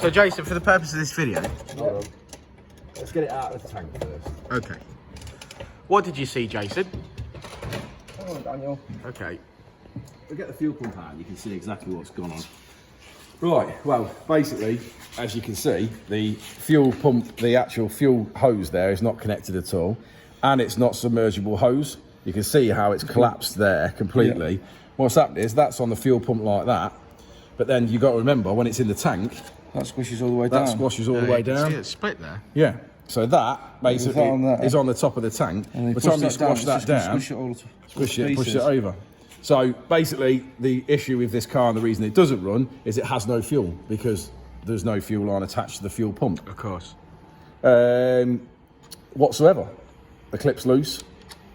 So Jason, for the purpose of this video, let's get it out of the tank first. okay. What did you see, Jason? Come on, Daniel. Okay. We'll get the fuel pump out and you can see exactly what's gone on. Right, well, basically, as you can see, the fuel pump, the actual fuel hose there is not connected at all, and it's not submergible hose. You can see how it's collapsed there completely. Yeah. What's happened is that's on the fuel pump like that, but then you've got to remember when it's in the tank, that squishes all the way down. That squashes all the way down. See it split there. Yeah. So that basically is on the top of the tank. By the time you squash that down, squish it, push it over. So basically, the issue with this car and the reason it doesn't run is it has no fuel because there's no fuel line attached to the fuel pump. Of course. Whatsoever. The clip's loose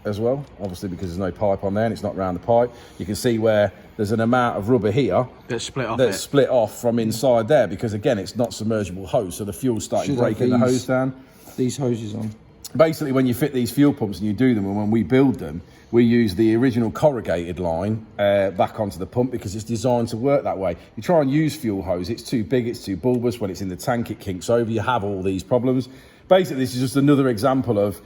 as well, obviously because there's no pipe on there and it's not round the pipe. You can see where there's an amount of rubber here that's split off from inside there because again it's not submergible hose, so the fuel's starting breaking the hose down. These hoses on. Basically, when you fit these fuel pumps and you do them, and when we build them, we use the original corrugated line back onto the pump because it's designed to work that way. You try and use fuel hose, it's too big, it's too bulbous. When it's in the tank, it kinks over. You have all these problems. Basically, this is just another example of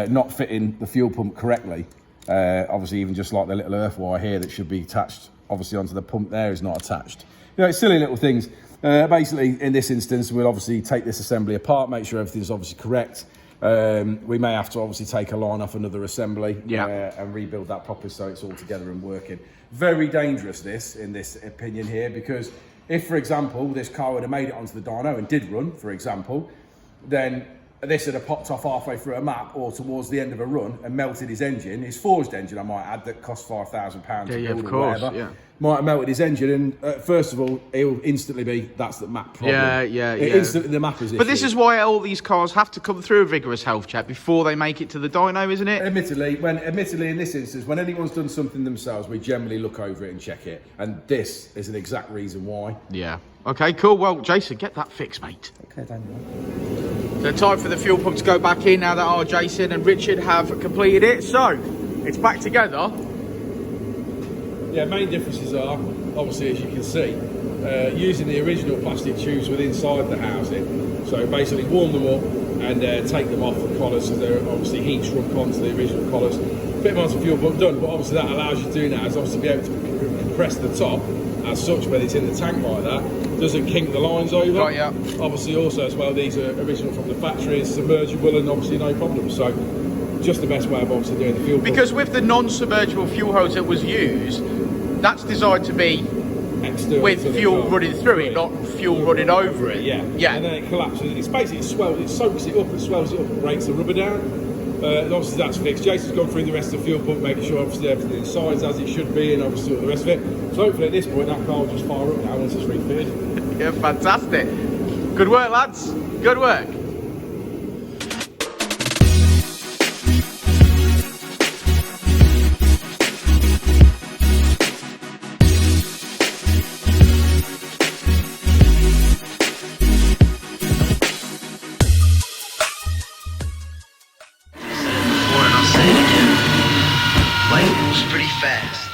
not fitting the fuel pump correctly. Obviously, even just like the little earth wire here that should be attached, obviously, onto the pump there is not attached. You know, it's silly little things. Basically, in this instance, we'll obviously take this assembly apart, make sure everything's obviously correct. We may have to obviously take a line off another assembly and rebuild that properly so it's all together and working. Very dangerous this, in this opinion here, because if, for example, this car would have made it onto the dyno and did run, for example, then this would have popped off halfway through a map or towards the end of a run and melted his engine, his forged engine I might add, that cost £5,000 to build or whatever. Might have melted his engine and first of all, he'll instantly be, that's the map problem. Instantly the map is issue. But this is why all these cars have to come through a vigorous health check before they make it to the dyno, isn't it? Admittedly, in this instance, when anyone's done something themselves, we generally look over it and check it. And this is an exact reason why. Yeah. Okay, cool. Well, Jason, get that fixed, mate. Okay, Daniel. So time for the fuel pump to go back in now that our Jason and Richard have completed it. So, it's back together. Yeah, main differences are, obviously, as you can see, using the original plastic tubes within inside the housing. So basically warm them up and take them off the collars, so they're obviously heat shrunk onto the original collars. Bit more fuel pump done, but obviously that allows you to do that is obviously be able to compress the top as such when it's in the tank like that. Doesn't kink the lines over. Right, yeah. Obviously also as well, these are original from the factory, it's submergible and obviously no problem. So just the best way of obviously doing the fuel pump. Because with the non-submergible fuel hose that was used, that's designed to be external with fuel running through it, not fuel running over it. Yeah. And then it collapses. It's basically it soaks it up and swells it up and breaks the rubber down. Obviously that's fixed. Jason's gone through the rest of the fuel pump, making sure obviously everything inside's as it should be and obviously all the rest of it. So hopefully at this point that car will just fire up now once it's refitted. Yeah, fantastic. Good work, lads. Good work. Pretty fast.